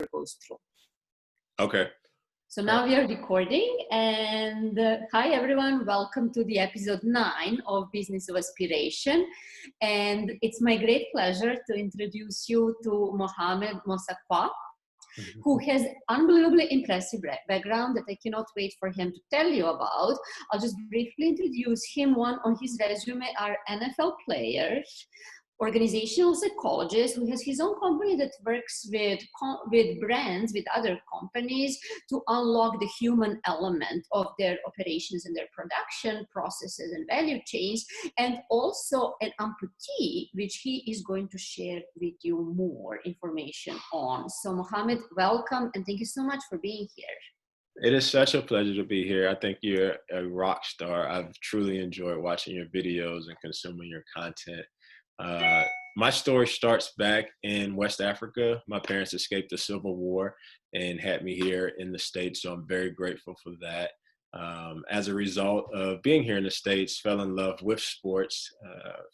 goes through. Okay. So now we are recording, and hi everyone, welcome to the episode 9 of Business of Aspiration. And it's my great pleasure to introduce you to Mohamed Massaqoui, who has unbelievably impressive background that I cannot wait for him to tell you about. I'll just briefly introduce him. One on his resume are NFL players, organizational psychologist who has his own company that works with brands, with other companies to unlock the human element of their operations and their production processes and value chains, and also an amputee, which he is going to share with you more information on. So Mohamed, welcome, and thank you so much for being here. It is such a pleasure to be here. I think you're a rock star. I've truly enjoyed watching your videos and consuming your content. My story starts back in West Africa. My parents escaped the Civil War and had me here in the States, so I'm very grateful for that. As a result of being here in the States, fell in love with sports,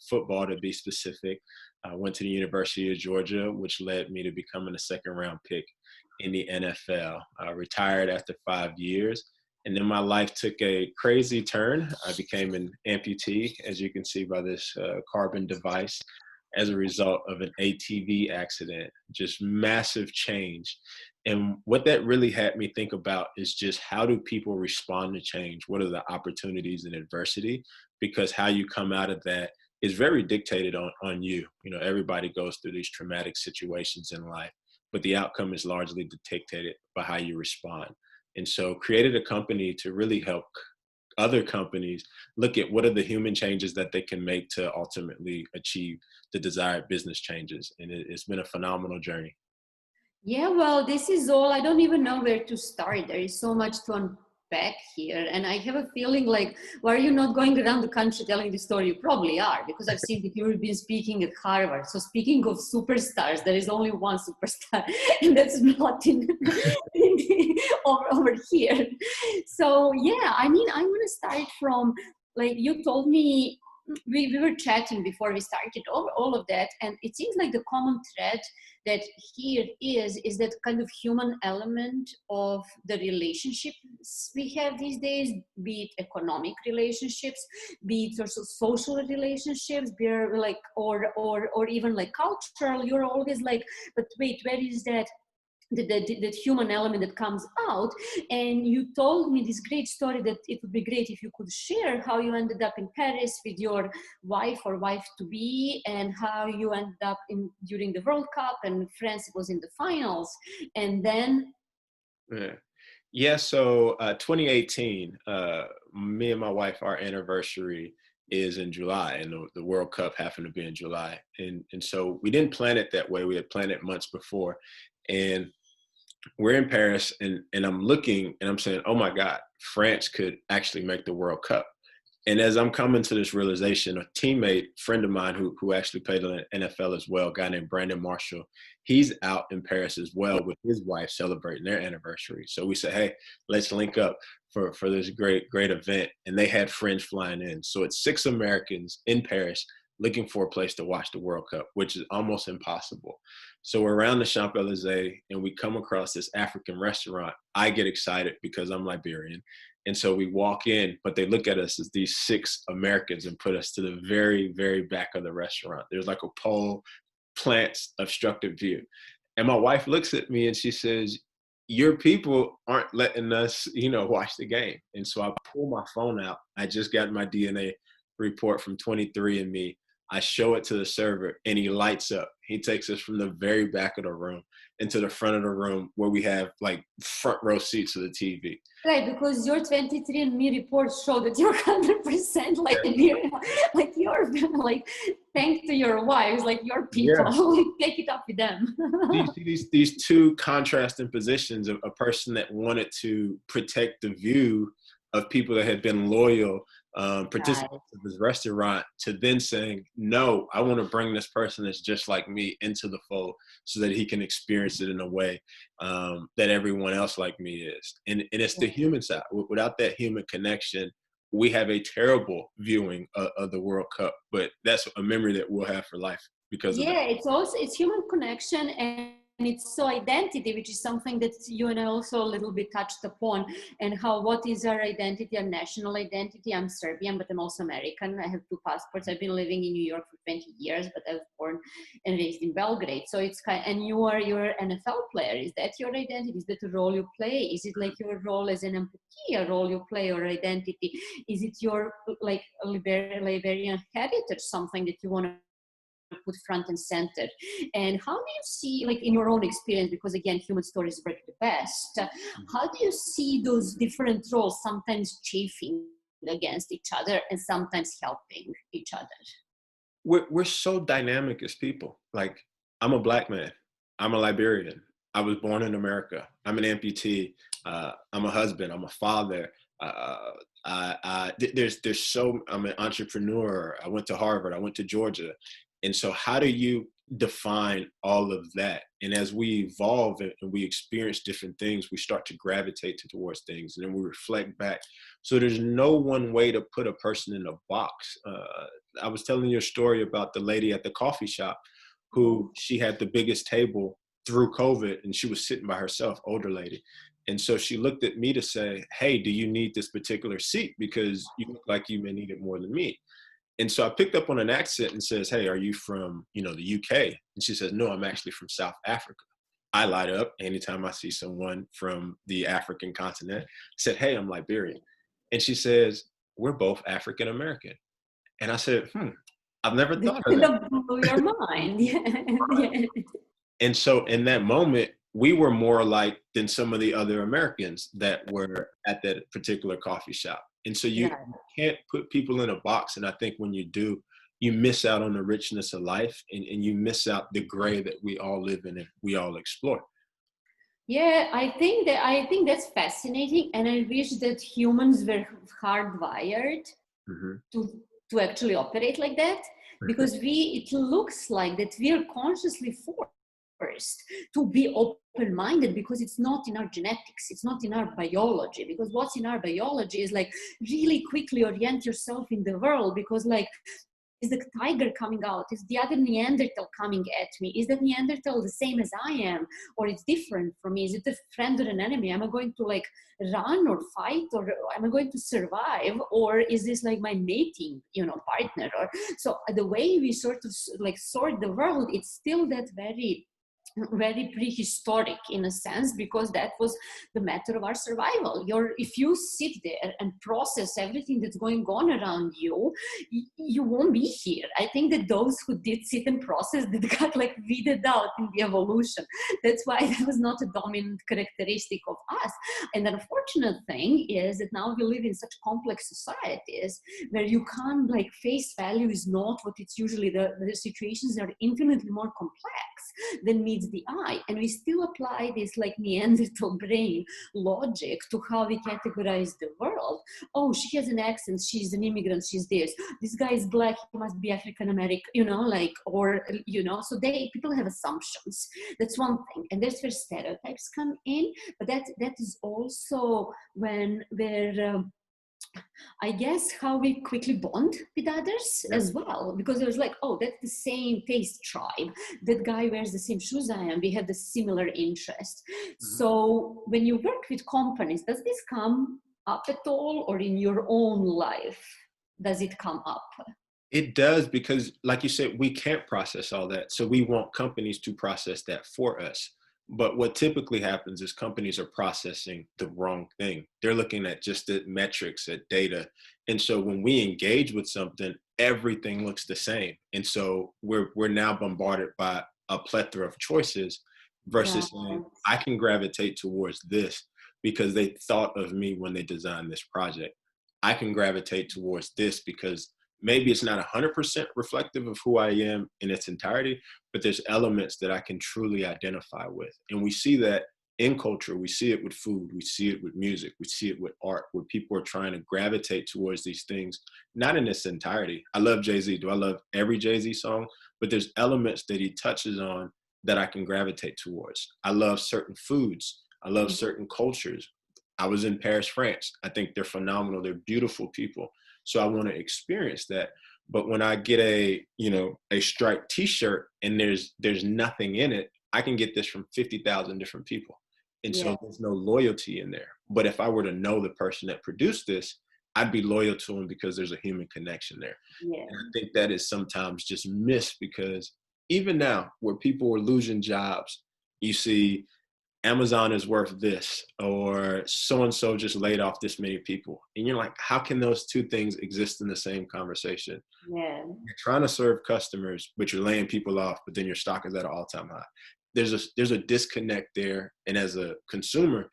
football to be specific. I went to the University of Georgia, which led me to becoming a second-round pick in the NFL. I retired after 5 years. And then my life took a crazy turn. I became an amputee, as you can see by this carbon device, as a result of an ATV accident, just massive change. And what that really had me think about is just how do people respond to change? What are the opportunities in adversity? Because how you come out of that is very dictated on you. You know, everybody goes through these traumatic situations in life, but the outcome is largely dictated by how you respond. And so created a company to really help other companies look at what are the human changes that they can make to ultimately achieve the desired business changes. And it's been a phenomenal journey. Yeah, well, this is all, I don't even know where to start. There is so much to unpack here. And I have a feeling like, why are you not going around the country telling the story? You probably are, because I've seen that you've been speaking at Harvard. So speaking of superstars, there is only one superstar, and that's not over here. So yeah, I mean, I want to start from, like you told me, we were chatting before we started over all of that, and it seems like the common thread that here is that kind of human element of the relationships we have these days, be it economic relationships, be it also social relationships, be it like or even like cultural. You're always like, but wait, where is that human element that comes out? And you told me this great story that it would be great if you could share how you ended up in Paris with your wife or wife-to-be, and how you ended up during the World Cup, and France was in the finals, and then So 2018, me and my wife, our anniversary is in July, and the World Cup happened to be in July, and so we didn't plan it that way. We had planned it months before. And we're in Paris, and I'm looking and I'm saying, oh my God, France could actually make the World Cup. And as I'm coming to this realization, a teammate, friend of mine who actually played in the NFL as well, a guy named Brandon Marshall, he's out in Paris as well with his wife celebrating their anniversary. So we said, hey, let's link up for this great event. And they had friends flying in. So it's 6 Americans in Paris looking for a place to watch the World Cup, which is almost impossible. So we're around the Champs-Élysées, and we come across this African restaurant. I get excited because I'm Liberian. And so we walk in, but they look at us as these 6 Americans and put us to the very, very back of the restaurant. There's like a pole, plants, obstructed view. And my wife looks at me and she says, your people aren't letting us, watch the game. And so I pull my phone out. I just got my DNA report from 23andMe. I show it to the server, and he lights up. He takes us from the very back of the room into the front of the room where we have like front row seats to the TV. Right, because your 23andMe reports show that you're 100% like thanks to your wives, like your people, like, take it up with them. these 2 contrasting positions of a person that wanted to protect the view of people that had been loyal participants of this restaurant, to then saying, no, I want to bring this person that's just like me into the fold so that he can experience it in a way that everyone else like me is. And it's the human side. Without that human connection, we have a terrible viewing of the World Cup, but that's a memory that we'll have for life because of that. It's human connection, and it's so identity, which is something that you and I also a little bit touched upon, and how, what is our identity, our national identity. I'm Serbian, but I'm also American. I have two passports. I've been living in New York for 20 years, but I was born and raised in Belgrade. So it's kind of, and you're an NFL player. Is that your identity? Is that the role you play? Is it like your role as an employee, a role you play, or identity? Is it your like Liberian heritage, something that you want to put front and center? And how do you see, like in your own experience, because again, human stories work the best, how do you see those different roles sometimes chafing against each other and sometimes helping each other? We're so dynamic as people. Like, I'm a Black man. I'm a Liberian. I was born in America. I'm an amputee. I'm a husband. I'm a father. I'm an entrepreneur. I went to Harvard. I went to Georgia. And so how do you define all of that? And as we evolve and we experience different things, we start to gravitate towards things, and then we reflect back. So there's no one way to put a person in a box. I was telling you a story about the lady at the coffee shop who, she had the biggest table through COVID, and she was sitting by herself, older lady. And so she looked at me to say, hey, do you need this particular seat? Because you look like you may need it more than me. And so I picked up on an accent and says, hey, are you from, the UK? And she says, no, I'm actually from South Africa. I light up anytime I see someone from the African continent. I said, hey, I'm Liberian. And she says, we're both African American. And I said, I've never thought of that. Blow your mind. Yeah. And so in that moment, we were more alike than some of the other Americans that were at that particular coffee shop. And so you can't put people in a box. And I think when you do, you miss out on the richness of life, and you miss out the gray that we all live in and we all explore. Yeah, I think that's fascinating. And I wish that humans were hardwired to actually operate like that, because it looks like that we are consciously forced to be open-minded, because it's not in our genetics, it's not in our biology. Because what's in our biology is like really quickly orient yourself in the world, because like, is the tiger coming out? Is the other Neanderthal coming at me? Is that Neanderthal the same as I am, or it's different from me? Is it a friend or an enemy? Am I going to like run or fight, or am I going to survive, or is this like my mating, partner? Or so the way we sort of like sort the world, it's still that very prehistoric in a sense, because that was the matter of our survival. If you sit there and process everything that's going on around you, you won't be here. I think that those who did sit and process, that got like weeded out in the evolution. That's why that was not a dominant characteristic of us. And the unfortunate thing is that now we live in such complex societies where you can't, like, face value is not what it's usually. The situations are infinitely more complex than meets the eye, and we still apply this like Neanderthal brain logic to how we categorize the world. Oh, she has an accent, she's an immigrant, she's this guy is Black, he must be African American, so people have assumptions. That's one thing, and that's where stereotypes come in. But that is also where I guess how we quickly bond with others as well, because it was like, oh, that's the same taste tribe. That guy wears the same shoes I am. We have the similar interests. So when you work with companies, does this come up at all, or in your own life, does it come up? It does, because like you said, we can't process all that. So we want companies to process that for us. But what typically happens is companies are processing the wrong thing. They're looking at just the metrics, at data. And so when we engage with something, everything looks the same. And so we're now bombarded by a plethora of choices versus saying, I can gravitate towards this because they thought of me when they designed this project. I can gravitate towards this because maybe it's not 100% reflective of who I am in its entirety, but there's elements that I can truly identify with. And we see that in culture. We see it with food. We see it with music. We see it with art, where people are trying to gravitate towards these things, not in its entirety. I love Jay-Z. Do I love every Jay-Z song? But there's elements that he touches on that I can gravitate towards. I love certain foods. I love certain cultures. I was in Paris, France. I think they're phenomenal. They're beautiful people. So I want to experience that. But when I get a striped t-shirt and there's nothing in it, I can get this from 50,000 different people. And Yeah. so there's no loyalty in there. But if I were to know the person that produced this, I'd be loyal to them because there's a human connection there. Yeah. And I think that is sometimes just missed, because even now where people are losing jobs, you see Amazon is worth this, or so-and-so just laid off this many people. And you're like, how can those two things exist in the same conversation? Yeah. You're trying to serve customers, but you're laying people off, but then your stock is at an all-time high. There's a disconnect there. And as a consumer,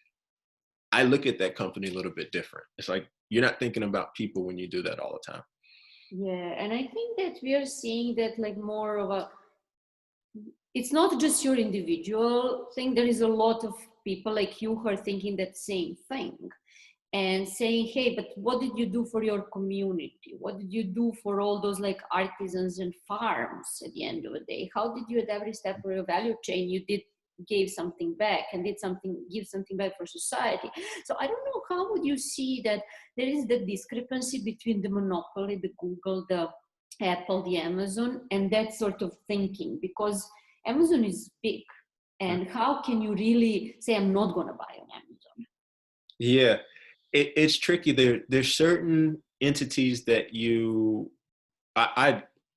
I look at that company a little bit different. It's like, you're not thinking about people when you do that all the time. Yeah. And I think that we are seeing that like more of a, it's not just your individual thing. There is a lot of people like you who are thinking that same thing and saying, hey, but what did you do for your community? What did you do for all those like artisans and farms at the end of the day? How did you at every step of your value chain, you gave something back and give something back for society? So I don't know, how would you see that there is the discrepancy between the monopoly, the Google, the Apple, the Amazon, and that sort of thinking? Because Amazon is big, and how can you really say, I'm not going to buy on Amazon? Yeah, it's tricky. There's certain entities that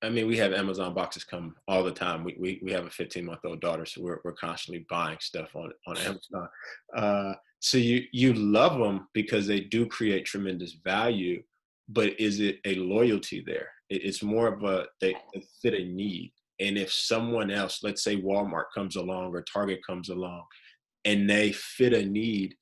I mean, we have Amazon boxes come all the time. We have a 15-month-old daughter, so we're constantly buying stuff on Amazon. So you love them because they do create tremendous value, but is it a loyalty there? It's more of they fit a need. And if someone else, let's say Walmart comes along or Target comes along, and they fit a need,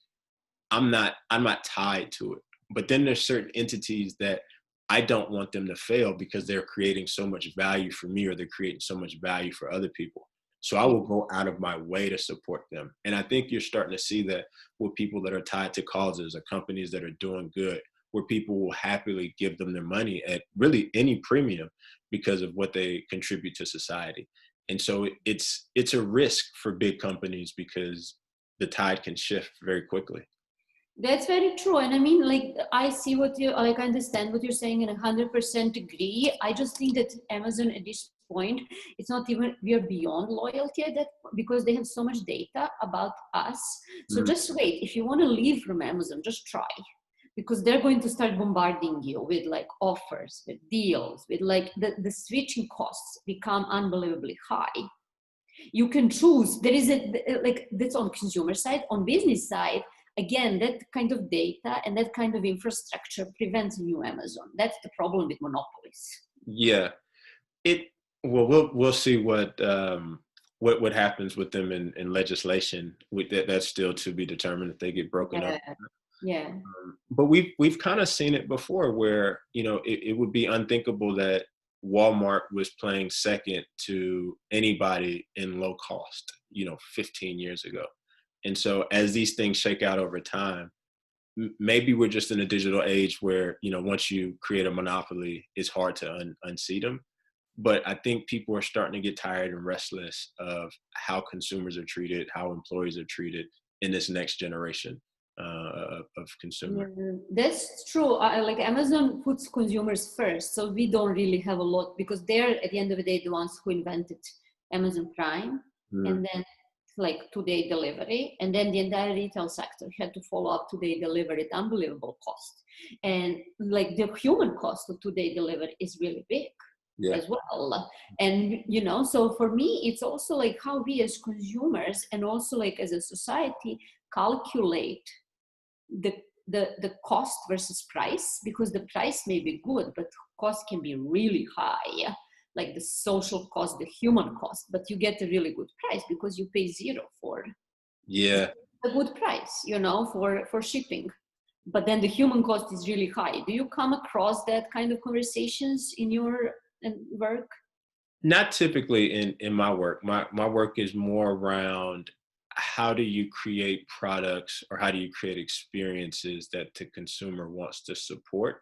I'm not tied to it. But then there's certain entities that I don't want them to fail because they're creating so much value for me, or they're creating so much value for other people. So I will go out of my way to support them. And I think you're starting to see that with people that are tied to causes or companies that are doing good, where people will happily give them their money at really any premium because of what they contribute to society. And so it's a risk for big companies because the tide can shift very quickly. That's very true. And I mean, like, I see what you, like, I understand what you're saying and 100% agree. I just think that Amazon at this point, it's not even, we are beyond loyalty at that, because they have so much data about us. So just wait, if you want to leave from Amazon, just try, because they're going to start bombarding you with like offers, with deals, with like the switching costs become unbelievably high. You can choose, there is like, that's on consumer side. On business side, again, that kind of data and that kind of infrastructure prevents a new Amazon. That's the problem with monopolies. Yeah, we'll see what happens with them in legislation. That's still to be determined if they get broken up. Yeah. But we've kind of seen it before, where it would be unthinkable that Walmart was playing second to anybody in low cost 15 years ago. And so as these things shake out over time, maybe we're just in a digital age where, once you create a monopoly, it's hard to unseat them. But I think people are starting to get tired and restless of how consumers are treated, how employees are treated in this next generation of consumer. Yeah, that's true. Like, Amazon puts consumers first. So we don't really have a lot, because they're, at the end of the day, the ones who invented Amazon Prime. And then like 2-day delivery, and then the entire retail sector had to follow up 2-day delivery at unbelievable cost. And like, the human cost of 2-day delivery is really big as well. And so for me, it's also like how we as consumers and also like as a society calculate the cost versus price, because the price may be good, but cost can be really high, like the social cost, the human cost, but you get a really good price because you pay zero for a good price, for shipping. But then the human cost is really high. Do you come across that kind of conversations in your work? Not typically in my work. My work is more around how do you create products, or how do you create experiences that the consumer wants to support,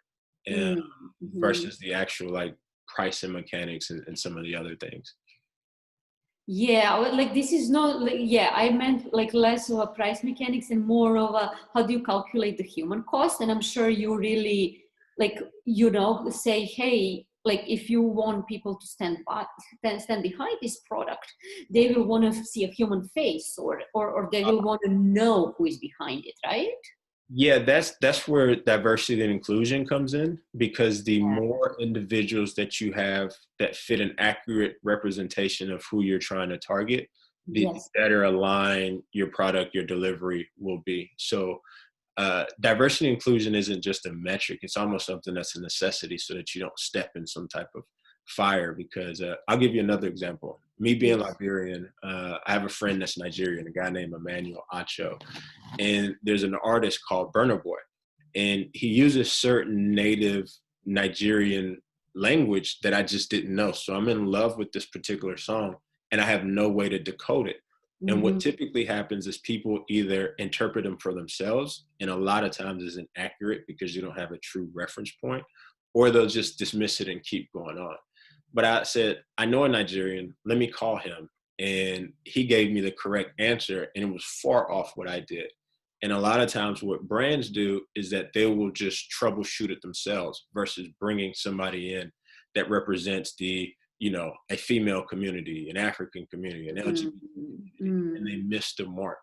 and versus the actual like pricing mechanics and some of the other things. Yeah, like, this is not like, I meant like less of a price mechanics and more of a, how do you calculate the human cost? And I'm sure you really like, say, hey, like if you want people to stand behind this product, they will want to see a human face, or they will want to know who is behind it, right? Yeah, that's where diversity and inclusion comes in, because the Yeah. more individuals that you have that fit an accurate representation of who you're trying to target, the Yes. better aligned your product, your delivery will be. So diversity and inclusion isn't just a metric. It's almost something that's a necessity so that you don't step in some type of fire. Because I'll give you another example. Me being Yes. Liberian, I have a friend that's Nigerian, a guy named Emmanuel Acho. And there's an artist called Burna Boy. And he uses certain native Nigerian language that I just didn't know. So I'm in love with this particular song and I have no way to decode it. And what Mm-hmm. typically happens is people either interpret them for themselves, and a lot of times isn't accurate because you don't have a true reference point, or they'll just dismiss it and keep going on. But I said, I know a Nigerian, let me call him. And he gave me the correct answer, and it was far off what I did. And a lot of times what brands do is that they will just troubleshoot it themselves versus bringing somebody in that represents a female community, an African community, an LGBT community, and they miss the mark.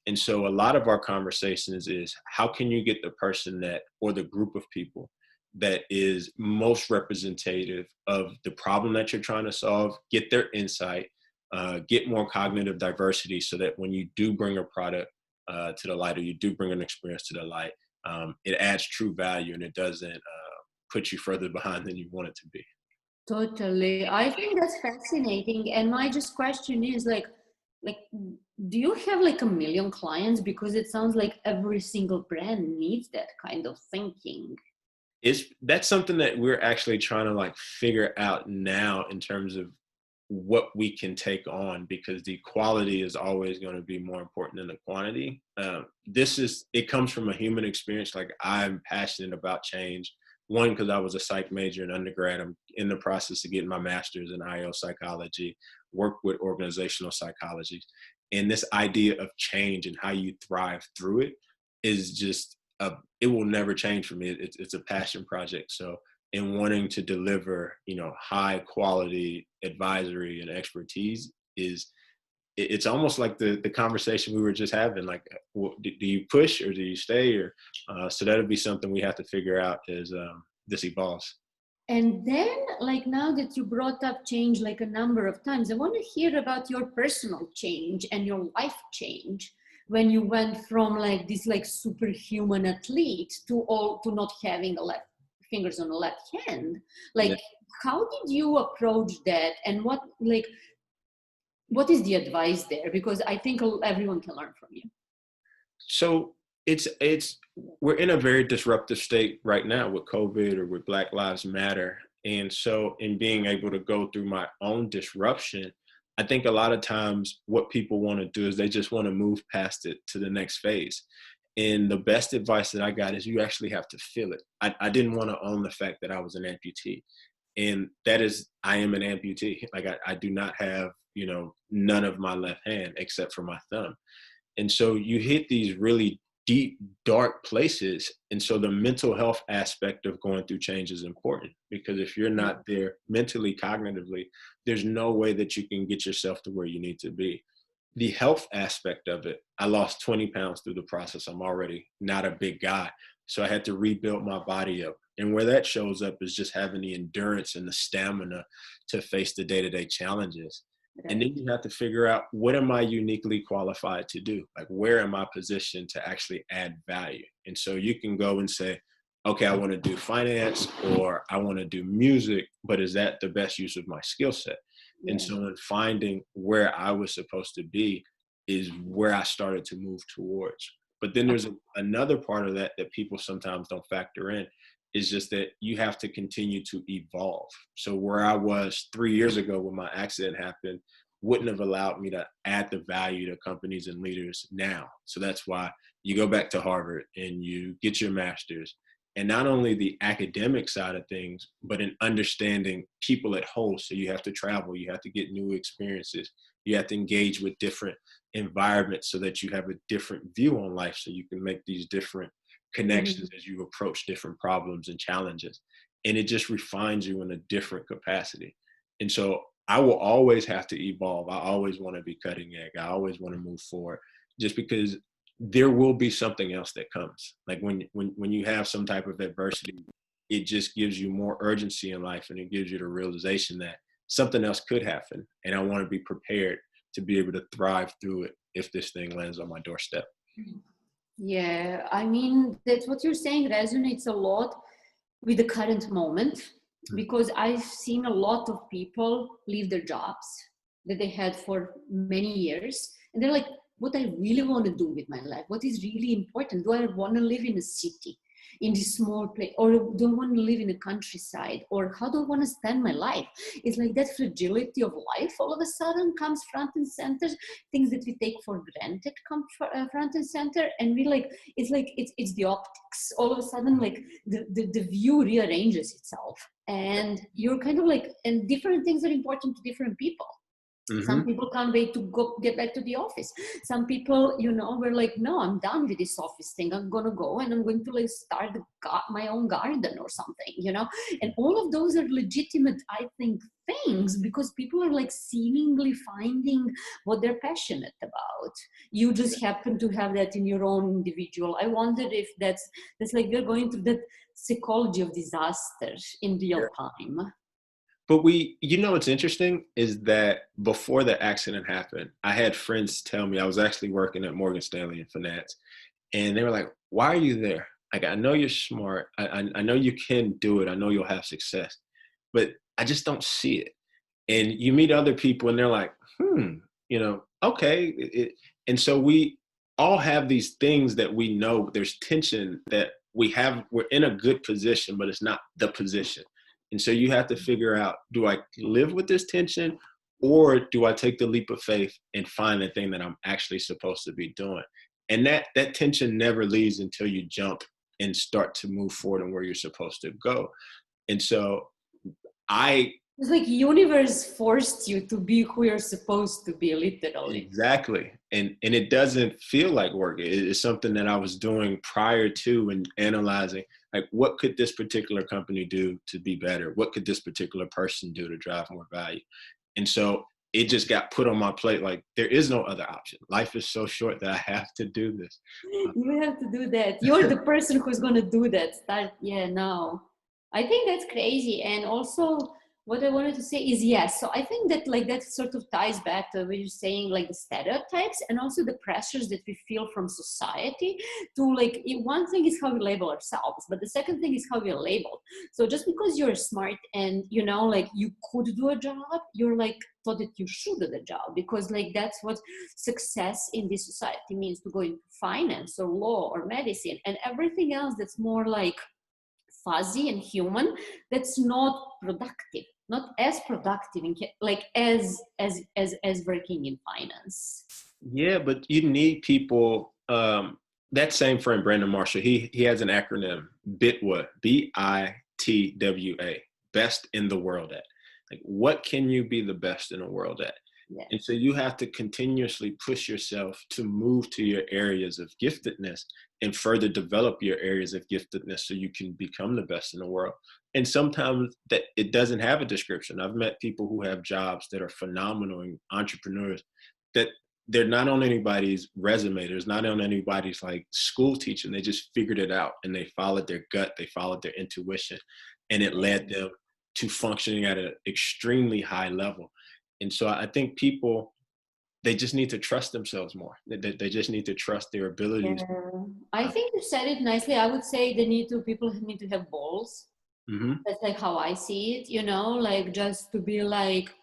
And so a lot of our conversations is, how can you get the person that, or the group of people that is most representative of the problem that you're trying to solve, get their insight, get more cognitive diversity, so that when you do bring a product to the light, or you do bring an experience to the light, it adds true value and it doesn't put you further behind than you want it to be. Totally. I think that's fascinating. And my just question is like, do you have like a million clients? Because it sounds like every single brand needs that kind of thinking. That's something that we're actually trying to like figure out now in terms of what we can take on, because the quality is always going to be more important than the quantity. It comes from a human experience. Like, I'm passionate about change. One, because I was a psych major in undergrad. I'm in the process of getting my master's in IO psychology, work with organizational psychology. And this idea of change and how you thrive through it is just, it will never change for me. It's a passion project. So in wanting to deliver, high quality advisory and expertise, it's almost like the conversation we were just having, like, do you push or do you stay? Or so that'll be something we have to figure out as this evolves. And then, like, now that you brought up change like a number of times, I want to hear about your personal change and your life change when you went from like this like superhuman athlete to not having a left fingers on the left hand. Like, Yeah. how did you approach that, and what is the advice there? Because I think everyone can learn from you. So we're in a very disruptive state right now with COVID or with Black Lives Matter. And so in being able to go through my own disruption, I think a lot of times what people want to do is they just want to move past it to the next phase. And the best advice that I got is, you actually have to feel it. I didn't want to own the fact that I was an amputee. And that is, I am an amputee. Like, I do not have, none of my left hand except for my thumb. And so you hit these really deep, dark places. And so the mental health aspect of going through change is important, because if you're not there mentally, cognitively, there's no way that you can get yourself to where you need to be. The health aspect of it, I lost 20 pounds through the process. I'm already not a big guy. So I had to rebuild my body up. And where that shows up is just having the endurance and the stamina to face the day-to-day challenges. Right. And then you have to figure out, what am I uniquely qualified to do? Like, where am I positioned to actually add value? And so you can go and say, okay, I want to do finance, or I want to do music, but is that the best use of my skill set? Yeah. And so in finding where I was supposed to be is where I started to move towards. But then there's another part of that people sometimes don't factor in, is just that you have to continue to evolve. So where I was 3 years ago when my accident happened wouldn't have allowed me to add the value to companies and leaders now. So that's why you go back to Harvard and you get your master's. And not only the academic side of things, but in understanding people at whole. So you have to travel, you have to get new experiences, you have to engage with different environments so that you have a different view on life, so you can make these different connections as you approach different problems and challenges. and it just refines you in a different capacity. And so I will always have to evolve. I always want to be cutting edge. I always want to move forward, just because there will be something else that comes. Like when you have some type of adversity, it just gives you more urgency in life, and it gives you the realization that something else could happen. And I want to be prepared to be able to thrive through it if this thing lands on my doorstep. Yeah, I mean, that's what you're saying resonates a lot with the current moment, because I've seen a lot of people leave their jobs that they had for many years, and they're like, what I really want to do with my life, what is really important? Do I want to live in a city, in this small place, or do I want to live in the countryside, or how do I want to spend my life? It's like that fragility of life all of a sudden comes front and center. Things that we take for granted come front and center, and we like, it's the optics. All of a sudden, like the view rearranges itself, and you're kind of like, and different things are important to different people. Some people can't wait to get back to the office. Some people, were like, no, I'm done with this office thing. I'm going to go and I'm going to like start my own garden or something, and all of those are legitimate, I think, things, because people are like seemingly finding what they're passionate about. You just happen to have that in your own individual. I wonder if that's like we're going through that psychology of disaster in real time. But what's interesting is that before the accident happened, I had friends tell me, I was actually working at Morgan Stanley in finance, and they were like, why are you there? Like, I know you're smart. I know you can do it. I know you'll have success, but I just don't see it. And you meet other people and they're like, okay. And so we all have these things that we know there's tension that we're in a good position, but it's not the position. And so you have to figure out, do I live with this tension, or do I take the leap of faith and find the thing that I'm actually supposed to be doing? And that tension never leaves until you jump and start to move forward and where you're supposed to go. And so it's like universe forced you to be who you're supposed to be, literally. Exactly. And it doesn't feel like work. It's something that I was doing prior to, and analyzing, like, what could this particular company do to be better? What could this particular person do to drive more value? And so it just got put on my plate. Like, there is no other option. Life is so short that I have to do this. You have to do that. You're the person who's going to do that. Now. I think that's crazy. And also, what I wanted to say is, yes. So I think that like that sort of ties back to what you're saying, like the stereotypes and also the pressures that we feel from society to like, one thing is how we label ourselves, but the second thing is how we're labeled. So just because you're smart and, like you could do a job, you're like thought that you should do the job, because like that's what success in this society means, to go into finance or law or medicine, and everything else that's more like fuzzy and human, that's not productive, not as productive like as working in finance. Yeah, but you need people. That same friend, Brandon Marshall, he has an acronym, BITWA, BITWA, best in the world at. Like, what can you be the best in the world at? Yeah. And so you have to continuously push yourself to move to your areas of giftedness and further develop your areas of giftedness so you can become the best in the world. And sometimes that it doesn't have a description. I've met people who have jobs that are phenomenal and entrepreneurs that they're not on anybody's resume. There's not on anybody's like school teaching. They just figured it out and they followed their gut. They followed their intuition, and it led them to functioning at an extremely high level. And so I think people, they just need to trust themselves more. They just need to trust their abilities. Yeah. I think you said it nicely. I would say people need to have balls. Mm-hmm. That's like how I see it, like just to be like,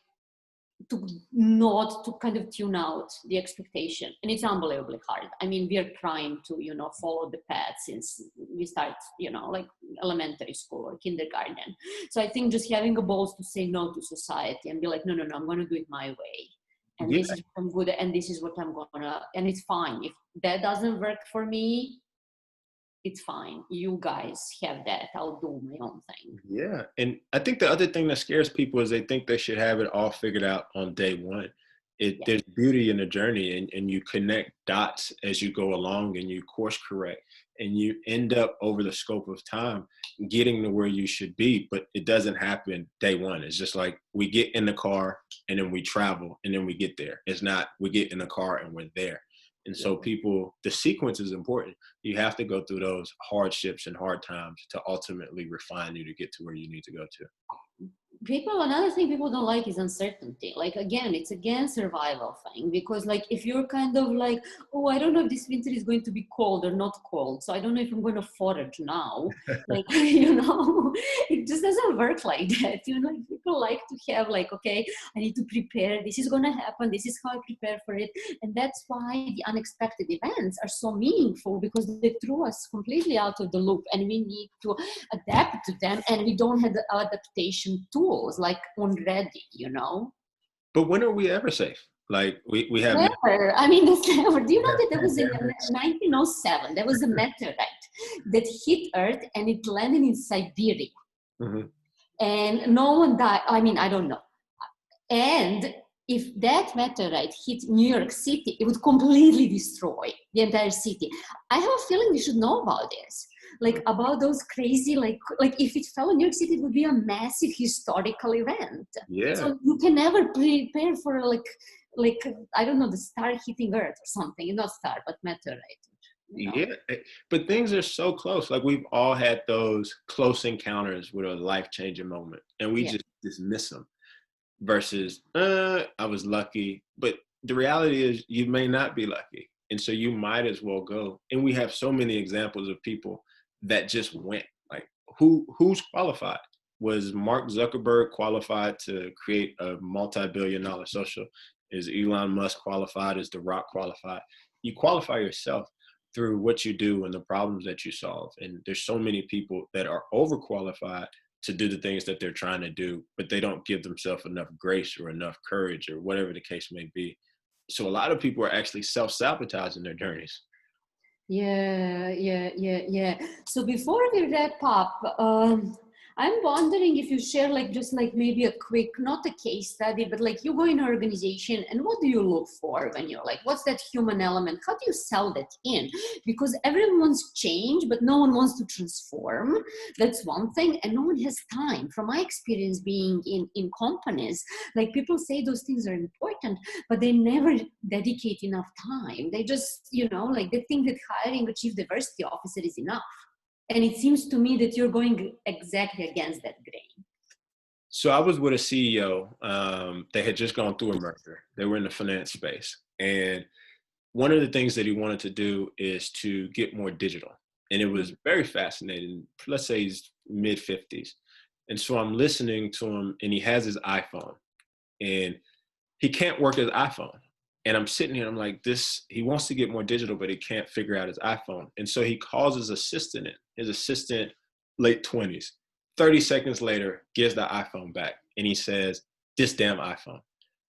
to not to kind of tune out the expectation. And it's unbelievably hard. I mean, we are trying to, follow the path since we start, like elementary school or kindergarten. So I think just having a balls to say no to society and be like, no, I'm going to do it my way. And this is what I'm good at, and this is what I'm gonna, and it's fine. If that doesn't work for me, it's fine. You guys have that. I'll do my own thing. Yeah. And I think the other thing that scares people is they think they should have it all figured out on day one. Yeah. There's beauty in the journey, and you connect dots as you go along, and you course correct, and you end up over the scope of time getting to where you should be. But it doesn't happen day one. It's just like we get in the car and then we travel and then we get there. It's not we get in the car and we're there. And so people, the sequence is important. You have to go through those hardships and hard times to ultimately refine you to get to where you need to go to. Another thing people don't like is uncertainty. Like, again, it's again survival thing, because like if you're kind of like, oh, I don't know if this winter is going to be cold or not cold, so I don't know if I'm going to forage now, like, it just doesn't work like that. People like to have like, okay, I need to prepare, this is going to happen, this is how I prepare for it. And that's why the unexpected events are so meaningful, because they threw us completely out of the loop, and we need to adapt to them, and we don't have the adaptation tools like already. But when are we ever safe? Like we have Never. I mean, that's never. Do you know that there was in 1907 there was a meteorite that hit Earth and it landed in Siberia, Mm-hmm. and no one died. I mean, I don't know. And if that meteorite hit New York City, it would completely destroy the entire city. I have a feeling we should know about this. Like about those crazy, like if it fell in New York City, it would be a massive historical event. Yeah. So you can never prepare for like I don't know, the star hitting Earth or something. Not star, but meteorite. Yeah, but things are so close. Like we've all had those close encounters with a life-changing moment, and we just dismiss them. Versus, I was lucky, but the reality is you may not be lucky, and so you might as well go. And we have so many examples of people that just went. Like who's qualified? Was Mark Zuckerberg qualified to create a multi-billion-dollar social? Is Elon Musk qualified? Is The Rock qualified? You qualify yourself through what you do and the problems that you solve. And there's so many people that are overqualified to do the things that they're trying to do, but they don't give themselves enough grace or enough courage or whatever the case may be. So a lot of people are actually self-sabotaging their journeys. Yeah. So before we wrap up, I'm wondering if you share just maybe a quick, not a case study, but like you go in an organization and what do you look for when you're like, what's that human element? How do you sell that in? Because everyone wants change, but no one wants to transform. That's one thing. And no one has time. From my experience being in companies, like people say those things are important, but they never dedicate enough time. They just, they think that hiring a chief diversity officer is enough. And it seems to me that you're going exactly against that grain. So I was with a CEO. They had just gone through a merger. They were in the finance space. And one of the things that he wanted to do is to get more digital. And it was very fascinating. Let's say he's mid-50s. And so I'm listening to him, and he has his iPhone. And he can't work his iPhone. And I'm sitting here, and I'm like, he wants to get more digital, but he can't figure out his iPhone. And so he calls his assistant in. His assistant, late 20s. 30 seconds later, gives the iPhone back. And he says, this damn iPhone.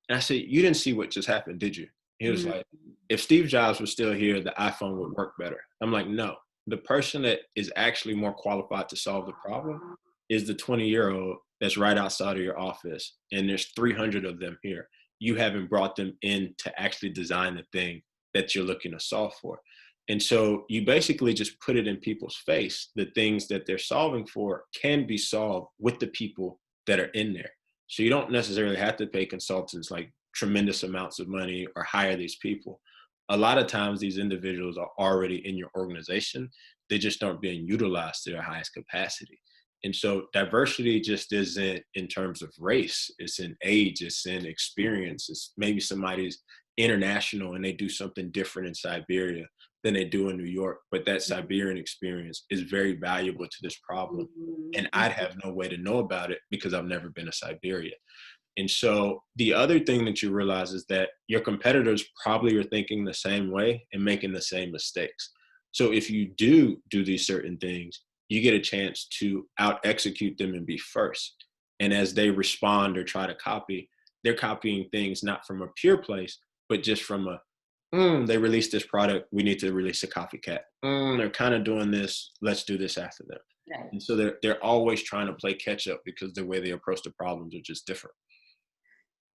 And I said, you didn't see what just happened, did you? He was like, if Steve Jobs was still here, the iPhone would work better. I'm like, no. The person that is actually more qualified to solve the problem is the 20-year-old that's right outside of your office. And there's 300 of them here. You haven't brought them in to actually design the thing that you're looking to solve for. And so you basically just put it in people's face. The things that they're solving for can be solved with the people that are in there. So you don't necessarily have to pay consultants like tremendous amounts of money or hire these people. A lot of times these individuals are already in your organization. They just aren't being utilized to their highest capacity. And so diversity just isn't in terms of race. It's in age, it's in experience. It's maybe somebody's international and they do something different in Siberia than they do in New York. But that Siberian experience is very valuable to this problem. And I'd have no way to know about it because I've never been to Siberia. And so the other thing that you realize is that your competitors probably are thinking the same way and making the same mistakes. So if you do these certain things, you get a chance to out execute them and be first. And as they respond or try to copy, they're copying things not from a pure place, but just from they released this product, we need to release a copycat. They're kind of doing this, let's do this after them. Right. And so they're always trying to play catch up because the way they approach the problems are just different.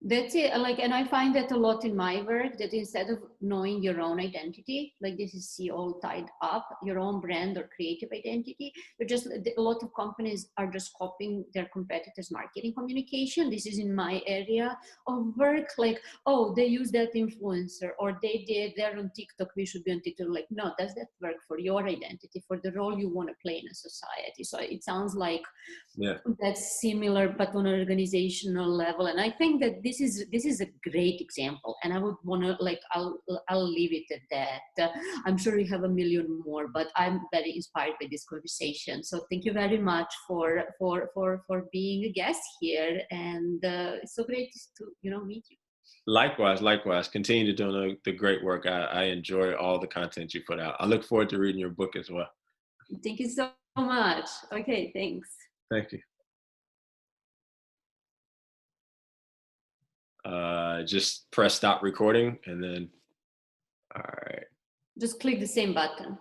That's it. Like, and I find that a lot in my work, that instead of knowing your own identity, like this is see all tied up, your own brand or creative identity, you're just, a lot of companies are just copying their competitors' marketing communication. This is in my area of work. Like, oh, they use that influencer, or they're on TikTok, we should be on TikTok. Like, no, does that work for your identity, for the role you want to play in a society? So it sounds like Yeah. that's similar, but on an organizational level. And I think that this is a great example, and I would want to, like, I'll leave it at that. I'm sure you have a million more, but I'm very inspired by this conversation. So thank you very much for being a guest here, and it's so great to meet you. Likewise. Continue to do the great work. I enjoy all the content you put out. I look forward to reading your book as well. Thank you so much. Okay, thanks. Thank you. Just press stop recording and then, all right. Just click the same button.